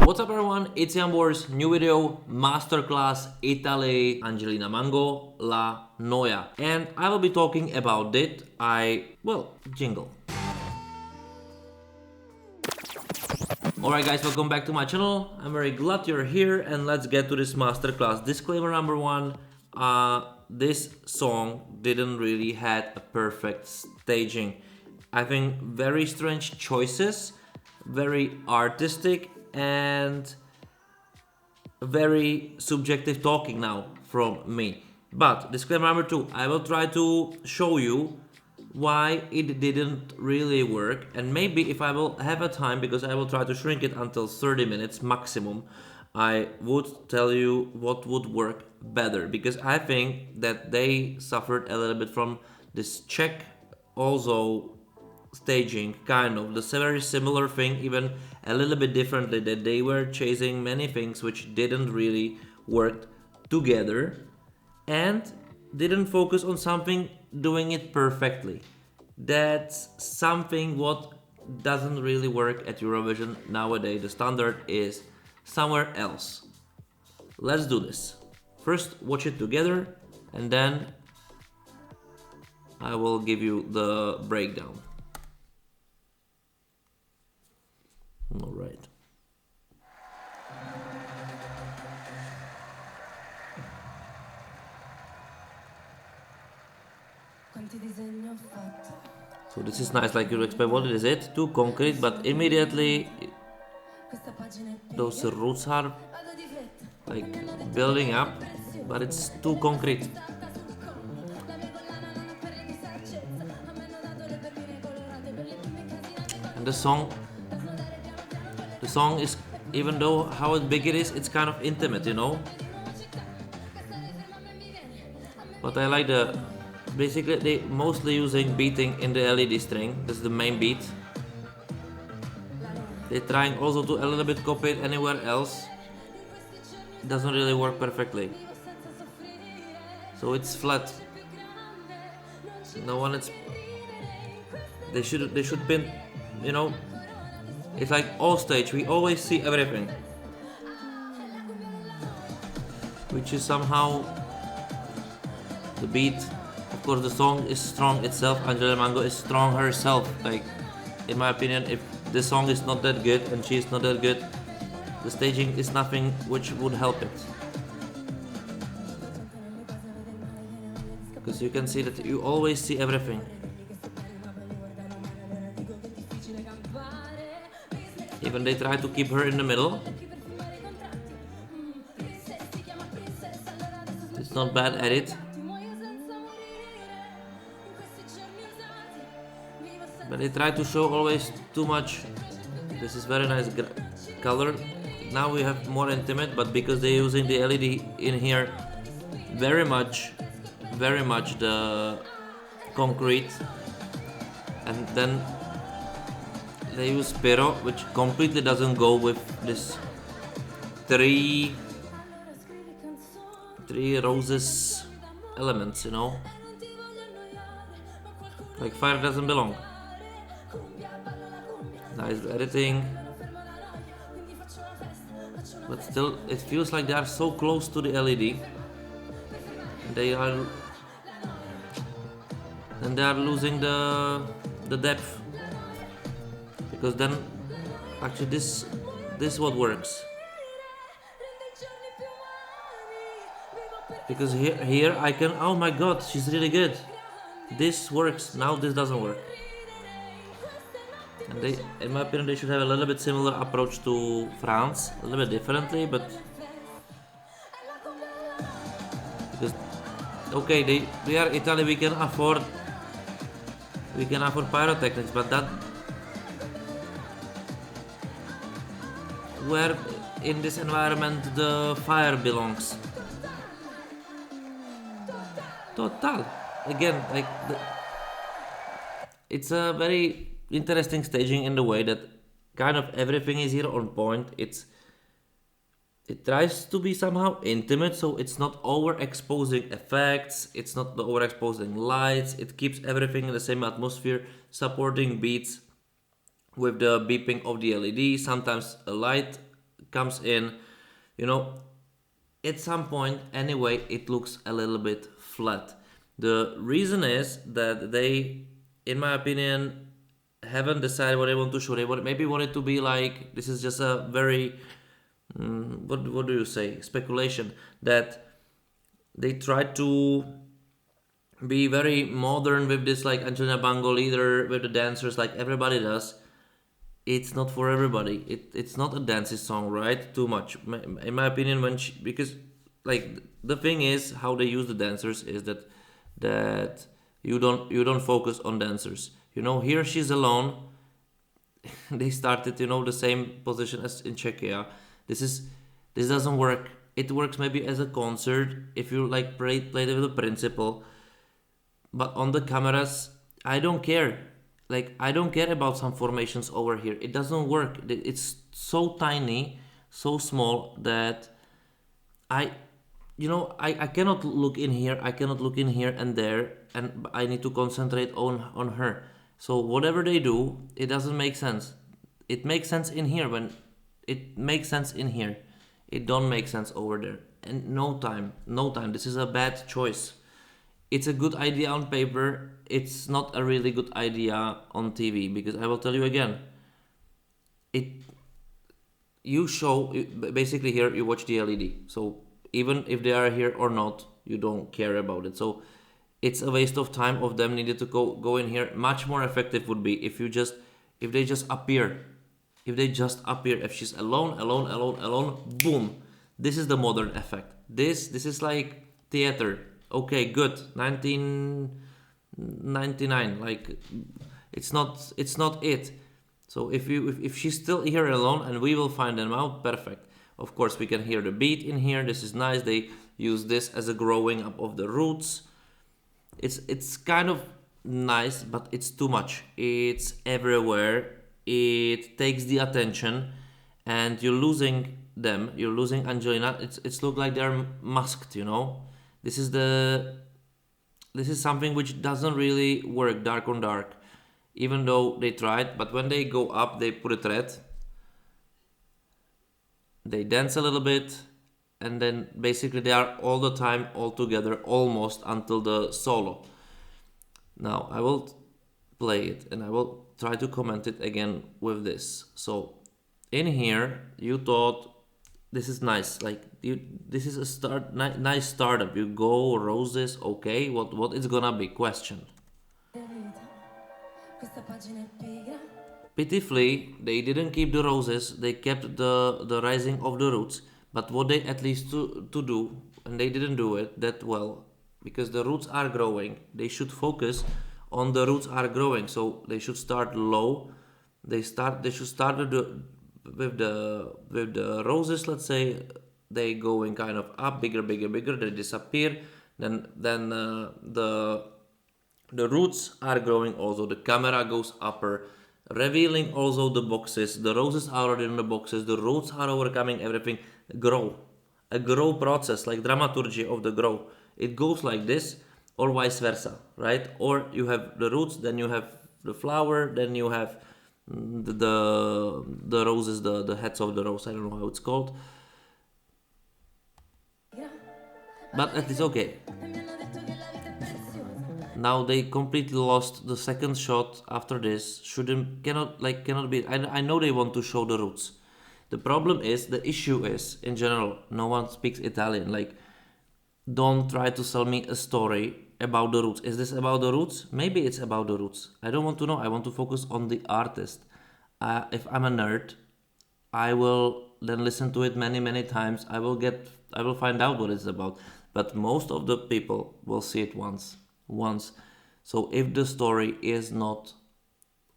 What's up everyone, it's Jambors, new video, Masterclass Italy, Angelina Mango, La Noia. And I will be talking about it, jingle. Alright guys, welcome back to my channel. I'm very glad you're here and let's get to this masterclass. Disclaimer number one, this song didn't really had a perfect staging. I think very strange choices, very artistic and very subjective talking now from me. But disclaimer number two, I will try to show you why it didn't really work, and maybe if I will have a time, because I will try to shrink it until 30 minutes maximum, I would tell you what would work better, because I think that they suffered a little bit from this Czech also staging, kind of the very similar thing, even a little bit differently, that they were chasing many things which didn't really work together and didn't focus on something doing it perfectly. That's something what doesn't really work at Eurovision nowadays. The standard is somewhere else. Let's do this. First watch it together and then I will give you the breakdown. All right. So this is nice, like you expect. What is it? Too concrete, but immediately those roots are like building up, but it's too concrete. And the song is, even though how big it is, it's kind of intimate, you know. But I like basically they mostly using beating in the LED string. That's the main beat. They're trying also to a little bit copy it anywhere else. It doesn't really work perfectly. So it's flat. No one is. They should pin, you know. It's like all stage, we always see everything, which is somehow the beat. Of course, the song is strong itself. Angelina Mango is strong herself. Like, in my opinion, if the song is not that good and she is not that good, the staging is nothing which would help it. Because you can see that you always see everything. Even they try to keep her in the middle. It's not bad at it. But they try to show always too much. This is very nice color. Now we have more intimate, but because they're using the LED in here, very much the concrete, and then they use pero, which completely doesn't go with this three roses elements, you know. Like fire doesn't belong. Nice editing, but still it feels like they are so close to the LED. They are losing the depth, because then actually this what works, because here I can, oh my god, she's really good, this works. Now this doesn't work, and they, in my opinion, they should have a little bit similar approach to France, a little bit differently, but because okay, we are Italy, we can afford pyrotechnics, but that, where in this environment the fire belongs. Total. Again, like it's a very interesting staging in the way that kind of everything is here on point. It tries to be somehow intimate, so it's not overexposing effects, it's not overexposing lights, it keeps everything in the same atmosphere, supporting beats with the beeping of the LED, sometimes a light comes in, you know, at some point anyway it looks a little bit flat. The reason is that they, in my opinion, haven't decided what they want to show. They maybe want it to be like, this is just a very what do you say, speculation, that they try to be very modern with this, like Angelina Mango leader with the dancers like everybody does. It's not for everybody. It's not a dancey song, right? Too much, in my opinion. Because like the thing is, how they use the dancers is that you don't focus on dancers. Here she's alone. They started, the same position as in Czechia. This doesn't work. It works maybe as a concert if you like play with the principal, but on the cameras, I don't care. Like, I don't care about some formations over here. It doesn't work. It's so tiny, so small that I, I cannot look in here. I cannot look in here and there, and I need to concentrate on her. So whatever they do, it doesn't make sense. It makes sense in here when it makes sense in here. It don't make sense over there. And no time, no time. This is a bad choice. It's a good idea on paper. It's not a really good idea on TV, because I will tell you again. It you show basically here you watch the LED. So even if they are here or not, you don't care about it. So it's a waste of time of them needed to go in here. Much more effective would be if they just appear. If they just appear, if she's alone, boom. This is the modern effect. This is like theater. Okay, good. 1999. Like, it's not it. So if she's still here alone, and we will find them out, perfect. Of course, we can hear the beat in here. This is nice. They use this as a growing up of the roots. It's kind of nice, but it's too much. It's everywhere. It takes the attention, and you're losing them. You're losing Angelina. It's look like they're masked. This is something which doesn't really work dark on dark, even though they tried. But when they go up, they put it red. They dance a little bit, and then basically they are all the time all together, almost until the solo. Now I will play it, and I will try to comment it again with this. So in here, you thought this is nice. Like, this is a nice startup. You go roses, okay. What it's gonna be? Question. Pitifully, they didn't keep the roses. They kept the rising of the roots. But what they at least to do, and they didn't do it that well, because the roots are growing. They should focus on the roots are growing. So they should start low. They should start with the roses. Let's say they going kind of up, bigger. They disappear. Then the roots are growing also. The camera goes upper, revealing also the boxes. The roses are already in the boxes. The roots are overcoming everything. A grow process, like dramaturgy of the grow. It goes like this, or vice versa, right? Or you have the roots, then you have the flower, then you have the roses, the heads of the rose. I don't know how it's called, but at least okay. Now they completely lost the second shot after this. Cannot be. I know they want to show the roots. The issue is, in general, no one speaks Italian. Like, don't try to sell me a story about the roots. Is this about the roots? Maybe it's about the roots. I don't want to know. I want to focus on the artist. If I'm a nerd, I will then listen to it many times. I will find out what it's about. But most of the people will see it once. So if the story is not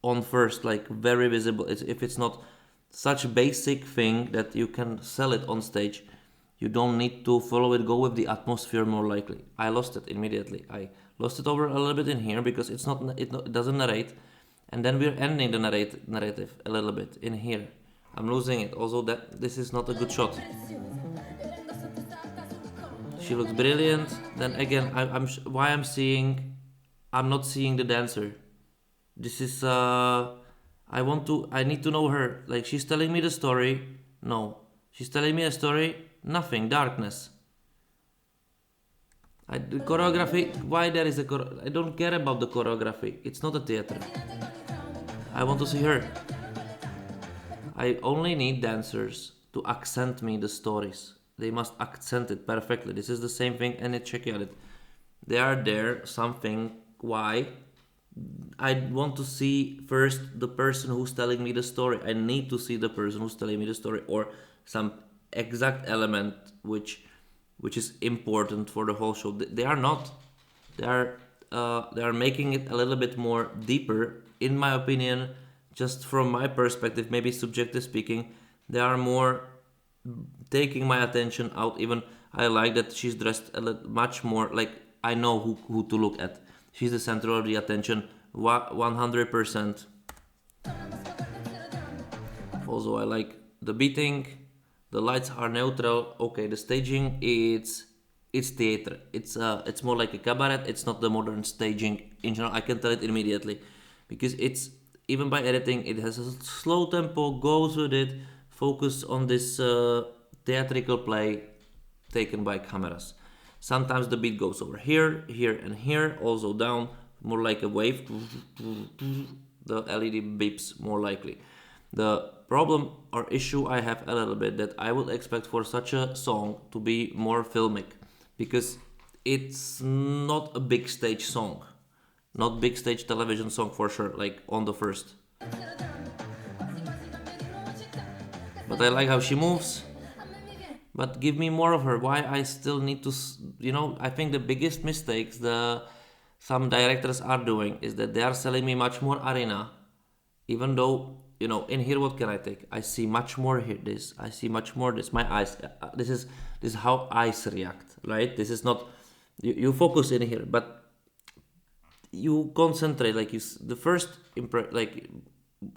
on first, like very visible, if it's not such basic thing that you can sell it on stage, you don't need to follow it. Go with the atmosphere more likely. I lost it immediately. I lost it over a little bit in here because it doesn't narrate, and then we're ending the narrative a little bit in here. I'm losing it. Also, that this is not a good shot. She looks brilliant. Then again, I'm not seeing the dancer. This is I need to know her. Like, she's telling me the story. No, She's telling me a story, nothing, darkness. The choreography, why there is a I don't care about the choreography. It's not a theater. I want to see her. I only need dancers to accent me the stories. They must accent it perfectly. This is the same thing and Czechia. They are there, something, why? I want to see first the person who's telling me the story. I need to see the person who's telling me the story or some exact element which is important for the whole show. They are not. They are making it a little bit more deeper, in my opinion. Just from my perspective, maybe subjective speaking, they are more taking my attention out. Even I like that she's dressed much more like I know who to look at. She's the center of the attention, 100%. Also, I like the beating. The lights are neutral. Okay, the staging it's theater. It's more like a cabaret. It's not the modern staging in general. I can tell it immediately because it's even by editing. It has a slow tempo. Goes with it. Focus on this theatrical play taken by cameras. Sometimes the beat goes over here, here, and here. Also down, more like a wave. The LED beeps more likely. The problem or issue I have a little bit that I would expect for such a song to be more filmic because it's not a big stage song, not big stage television song for sure, like on the first. But I like how she moves. But give me more of her. Why I still need to, I think the biggest mistakes some directors are doing is that they are selling me much more arena, even though in here what can I take? I see much more here. This I see much more this. My eyes. This is how eyes react, right? This is not you focus in here, but you concentrate like the first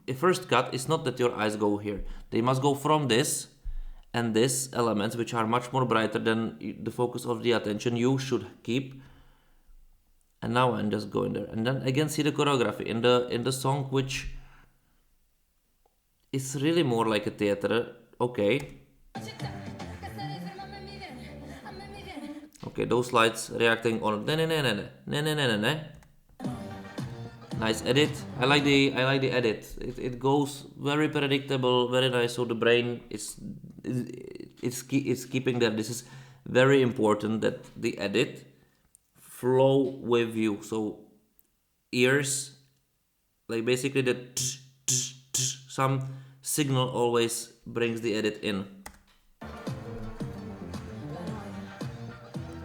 a first cut is not that your eyes go here. They must go from this and this elements which are much more brighter than the focus of the attention you should keep. And now I'm just going there, and then again see the choreography in the song which is really more like a theater. Okay, those lights reacting on ne ne ne ne ne ne ne ne ne. Nice edit. I like the edit. It goes very predictable, very nice. So the brain it's keeping that. This is very important that the edit flow with you. So ears, like basically the some signal always brings the edit in.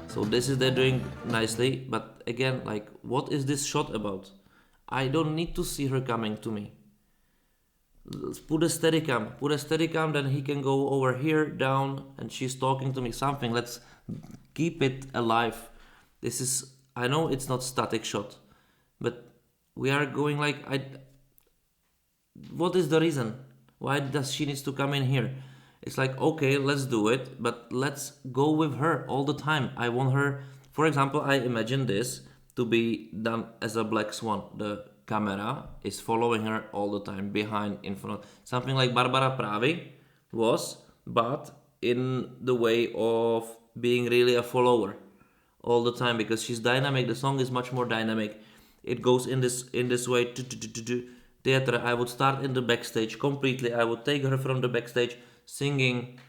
So this is they're doing nicely, but again, like, what is this shot about? I don't need to see her coming to me. Put a steady cam, then he can go over here, down, and she's talking to me, something. Let's keep it alive. This is, I know it's not static shot, but we are going like, what is the reason? Why does she needs to come in here? It's like, okay, let's do it, but let's go with her all the time. I want her, for example, I imagine this to be done as a black swan. The camera is following her all the time, behind, in front. Something like Barbara Pravi was, but in the way of being really a follower all the time, because she's dynamic. The song is much more dynamic. It goes in this way. Theater. I would start in the backstage completely. I would take her from the backstage, singing,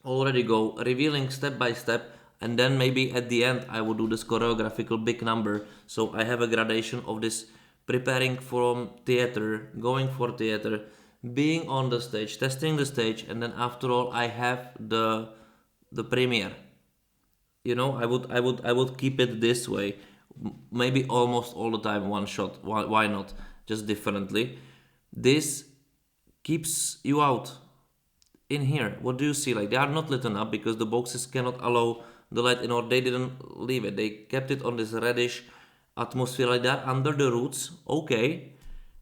already go, revealing step by step, and then maybe at the end I would do this choreographical big number. So I have a gradation of this preparing from theater, going for theater, being on the stage, testing the stage, and then after all I have the premiere. I would keep it this way, maybe almost all the time one shot. Why not? Just differently. This keeps you out. In here, what do you see? Like, they are not lit up because the boxes cannot allow the light in, or they didn't leave it. They kept it on this reddish atmosphere, like that under the roots. Okay,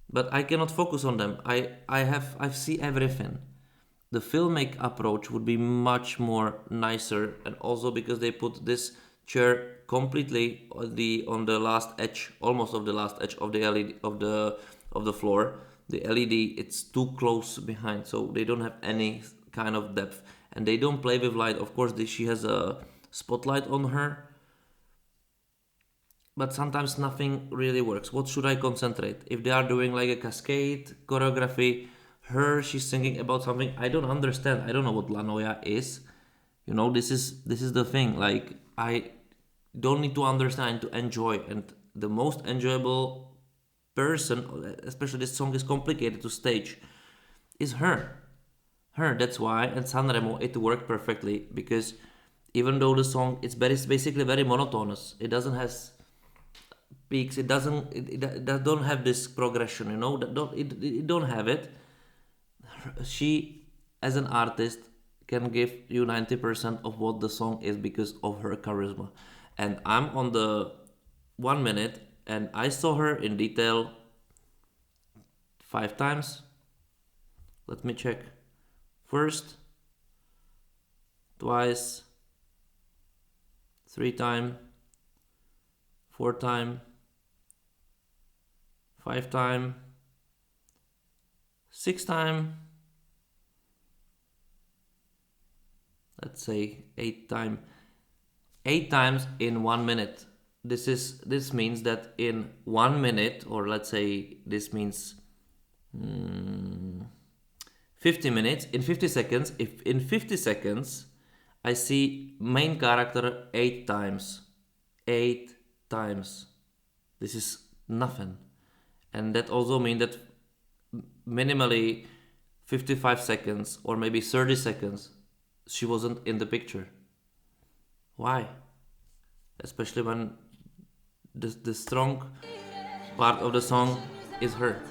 but I cannot focus on them. I see everything. The filmic approach would be much more nicer, and also because they put this chair completely on the last edge, almost of the last edge of the LED of the floor. The LED, it's too close behind, so they don't have any kind of depth. and they don't play with light. Of course, she has a spotlight on her, but sometimes nothing really works. What should I concentrate? If they are doing like a cascade choreography, she's singing about something I don't understand. I don't know what La Noia is. You know, this is the thing. Like, I don't need to understand, to enjoy, and the most enjoyable person, especially this song is complicated to stage, is her. That's why, and Sanremo, it worked perfectly, because even though the song it's basically very monotonous, it doesn't has peaks, it don't have this progression, you know, it don't have it. She, as an artist, can give you 90% of what the song is because of her charisma. And I'm on the 1 minute, and I saw her in detail 5 times. Let me check. First, twice, 3 times, 4 times, 5 times, 6 times, let's say 8 times. 8 times in 1 minute. This means that in 1 minute, or let's say this means 50 minutes, in 50 seconds, if in 50 seconds I see main character 8 times. 8 times. This is nothing. And that also means that minimally 55 seconds or maybe 30 seconds she wasn't in the picture. Why? Especially when the strong part of the song is her.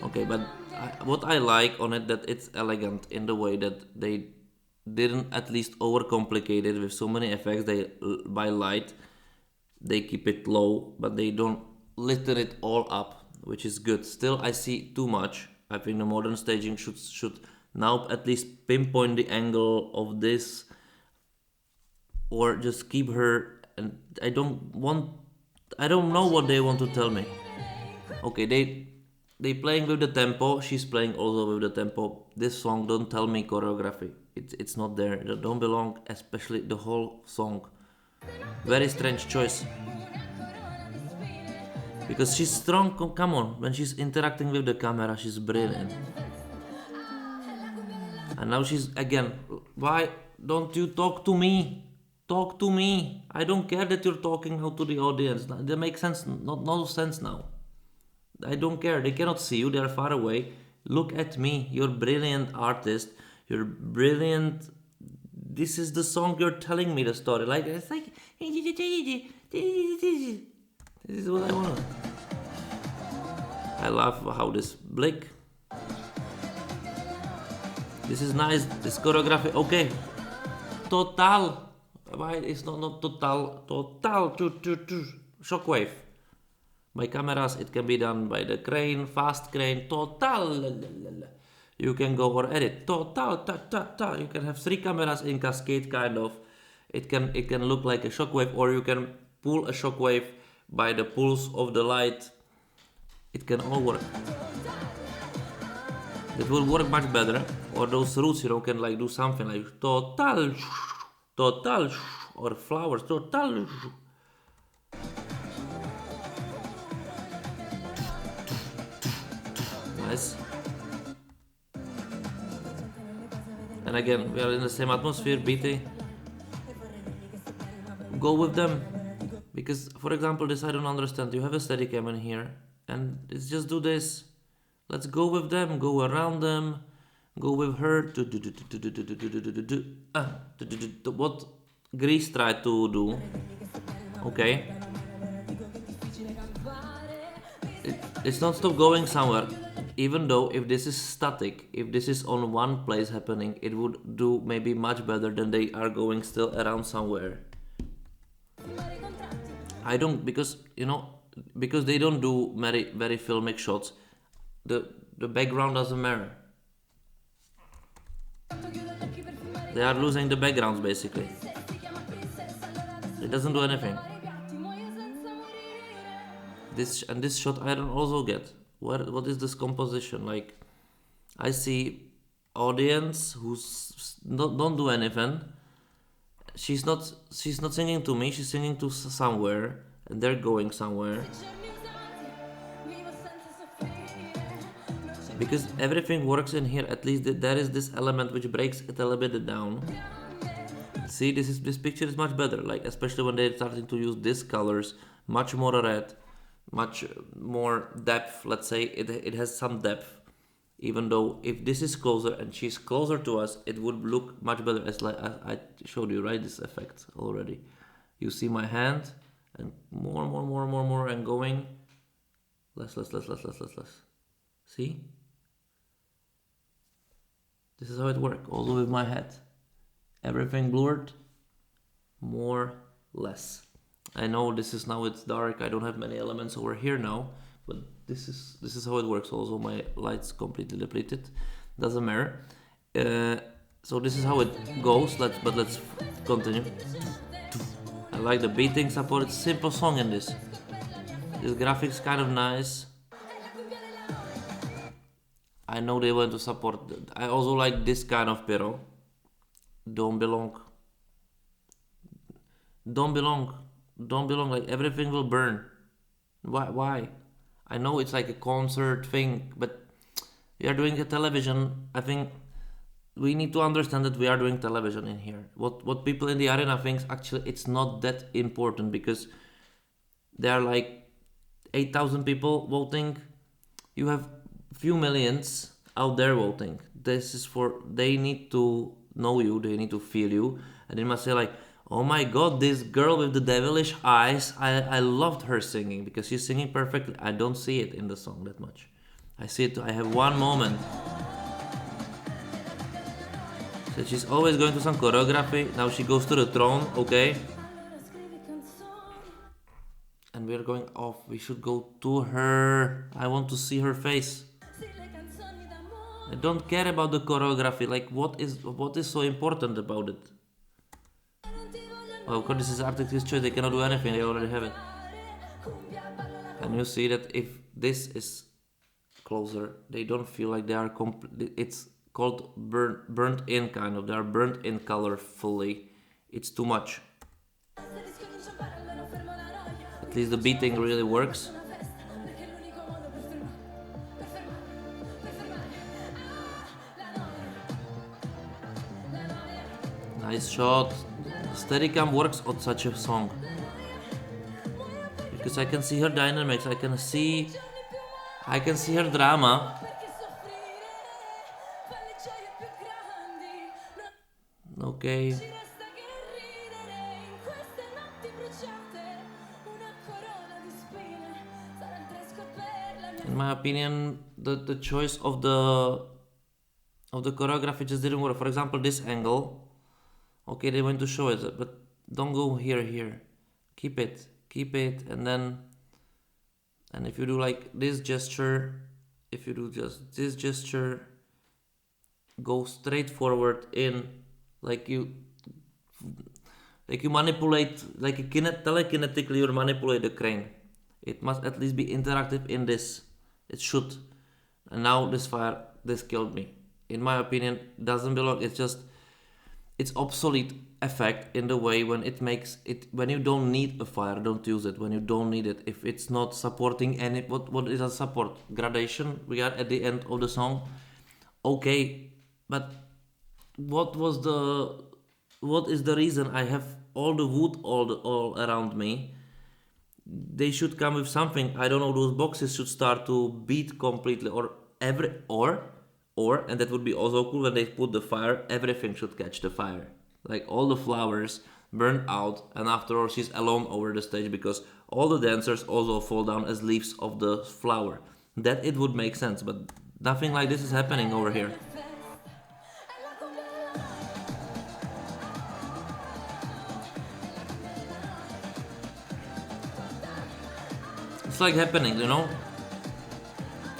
Okay, but what I like on it, that it's elegant in the way that they didn't at least overcomplicate it with so many effects. They, by light, they keep it low, but they don't lighten it all up, which is good. Still, I see too much. I think the modern staging should now at least pinpoint the angle of this, or just keep her. And I don't know what they want to tell me. Okay, they playing with the tempo. She's playing also with the tempo. This song don't tell me choreography. It's not there. It don't belong, especially the whole song. Very strange choice. Because she's strong. Come on, when she's interacting with the camera, she's brilliant. And now she's again. Why don't you talk to me? Talk to me. I don't care that you're talking out to the audience. That makes sense. No sense now. I don't care. They cannot see you. They are far away. Look at me. You're a brilliant artist. You're brilliant. This is the song. You're telling me the story. Like, it's like, this is what I want. I love how this blick. This is nice. This choreography. Okay. Total. Why it's not total. Shockwave. By cameras, it can be done by the crane, fast crane, total. You can go or edit, total, You can have 3 cameras in cascade, kind of. It can look like a shockwave, or you can pull a shockwave by the pulse of the light. It can all work. It will work much better. Or those roots, can like do something like total, or flowers, total. Nice. And again, we are in the same atmosphere, beating. Go with them. Because, for example, this I don't understand. You have a Steadicam in here, and it's just do this. Let's go with them, go around them, go with her. What Greece tried to do. Okay. It's not stop going somewhere. Even though if this is static, if this is on one place happening, it would do maybe much better than they are going still around somewhere. I don't, because they don't do very very filmic shots. The background doesn't matter. They are losing the backgrounds basically. It doesn't do anything. This shot I don't also get. What is this composition like? I see audience who's don't do anything. She's not singing to me, she's singing to somewhere, and they're going somewhere. Because everything works in here, at least there is this element which breaks it a little bit down. See, this picture is much better, like especially when they're starting to use these colors, much more red, much more depth. Let's say it has some depth. Even though if this is closer and she's closer to us, it would look much better. As like I showed you, right? This effect already. You see my hand, and more, and going less. See? This is how it works. Also with my head, everything blurred, more, less. I know this is now it's dark. I don't have many elements over here now, but this is how it works. Also, my lights completely depleted. Doesn't matter. So this is how it goes. Let's continue. I like the beating support. It's a simple song in this. This graphics kind of nice. I know they want to support. I also like this kind of pyro. Don't belong. Don't belong. Don't belong. Like everything will burn. Why? I know it's like a concert thing, but we are doing a television. I think we need to understand that we are doing television in here. What people in the arena thinks actually it's not that important because there are like 8,000 people voting. You have few millions out there voting. This is for they need to know you, they need to feel you, and they must say like, oh my god, this girl with the devilish eyes, I loved her singing because she's singing perfectly. I don't see it in the song that much. I see it, I have one moment. So she's always going to some choreography. Now she goes to the throne, okay? And we're going off. We should go to her. I want to see her face. I don't care about the choreography. Like, what is so important about it? Oh, of course, this is artist's choice. They cannot do anything. They already have it. And you see that if this is closer, they don't feel like they are it's called burnt in kind of. They are burnt in color fully. It's too much. At least the beating really works. Nice shot. Steadicam works on such a song. Because I can see her dynamics, I can see her drama. Okay. In my opinion, the choice of the choreography just didn't work. For example, this angle. Okay, they want to show it, but don't go here. Keep it, and if you do like this gesture, if you do just this gesture, go straight forward in, like you manipulate, like telekinetically you manipulate the crane. It must at least be interactive in this. It should. And now this killed me. In my opinion, doesn't belong. It's obsolete effect in the way when it makes it, when you don't need a fire, don't use it. When you don't need it, if it's not supporting any, what is a support? Gradation. We are at the end of the song. Okay, but what is the reason I have all the wood all around me? They should come with something. I don't know, those boxes should start to beat completely, or and that would be also cool when they put the fire, everything should catch the fire. Like all the flowers burn out, and after all she's alone over the stage because all the dancers also fall down as leaves of the flower. That it would make sense, but nothing like this is happening over here. It's like happening, you know?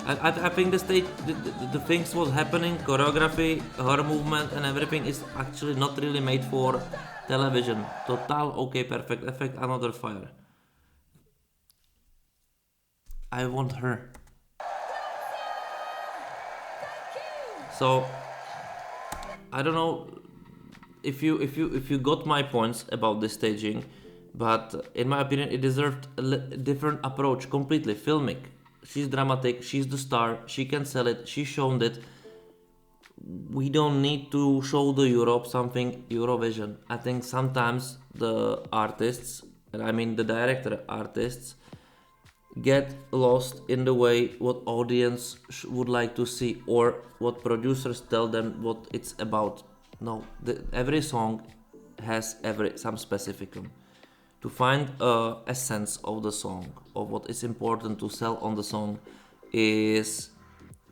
I think the stage, the things was happening, choreography, her movement and everything is actually not really made for television. Total, okay, perfect effect, another fire. I want her. So I don't know if you got my points about the staging, but in my opinion, it deserved a different approach completely. Filmic. She's dramatic. She's the star. She can sell it. She's shown it. We don't need to show the Europe something Eurovision. I think sometimes the artists, and I mean the director artists, get lost in the way what audience would like to see or what producers tell them what it's about. No, every song has some specificum. To find a essence of the song, of what is important to sell on the song, is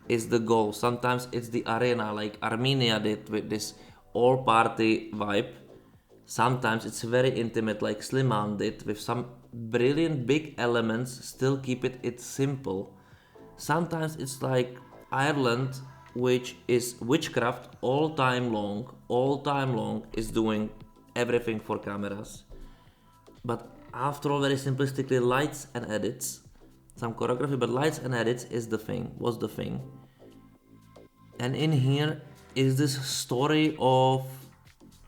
the goal. Sometimes it's the arena, like Armenia did with this all-party vibe. Sometimes it's very intimate, like Slimane did, with some brilliant big elements, still keep it simple. Sometimes it's like Ireland, which is witchcraft all time long, is doing everything for cameras. But after all, very simplistically, lights and edits, some choreography, but lights and edits was the thing. And in here is this story of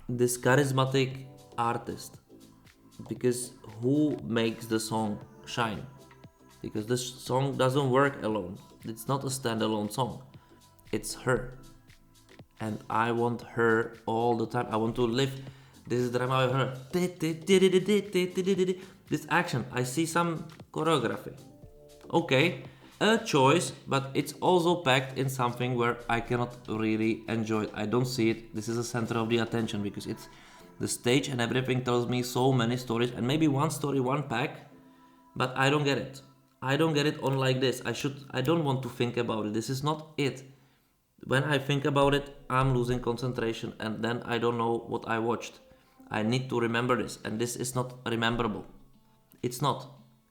this charismatic artist, because who makes the song shine? Because this song doesn't work alone. It's not a standalone song. It's her. And I want her all the time. I want to live this drama with her. This action. I see some choreography. Okay, a choice, but it's also packed in something where I cannot really enjoy it. I don't see it. This is the center of the attention because it's the stage and everything tells me so many stories and maybe one story, one pack, but I don't get it. I don't get it on like this. I don't want to think about it. This is not it. When I think about it, I'm losing concentration and then I don't know what I watched. I need to remember this, and this is not rememberable. It's not.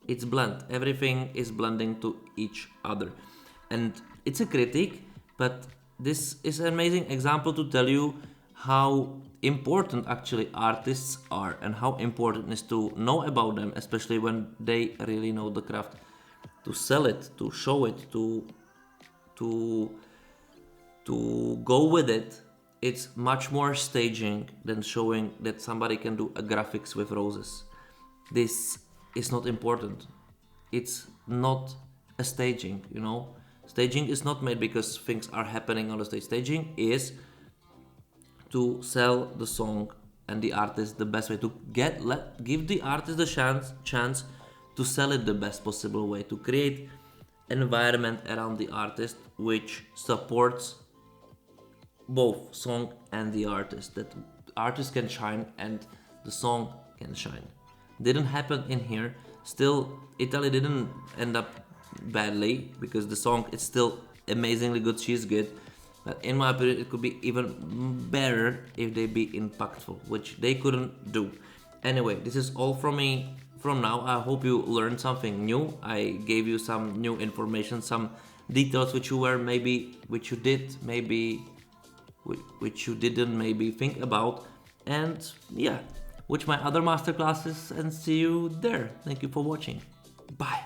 It's blend. Everything is blending to each other. And it's a critique, but this is an amazing example to tell you how important actually artists are and how important it is to know about them, especially when they really know the craft. To sell it, to show it, to go with it. It's much more staging than showing that somebody can do a graphics with roses. This is not important. It's not a staging, you know. Staging is not made because things are happening on the stage. Staging is to sell the song and the artist the best way, to give the artist the chance to sell it the best possible way, to create an environment around the artist which supports both song and the artist, that the artist can shine and the song can shine. Didn't happen in here. Still, Italy didn't end up badly because the song is still amazingly good. She's good, but in my opinion, it could be even better if they be impactful, which they couldn't do. Anyway, this is all from me from now. I hope you learned something new. I gave you some new information, some details which you did maybe, which you didn't maybe think about, and yeah, watch my other masterclasses and see you there. Thank you for watching. Bye.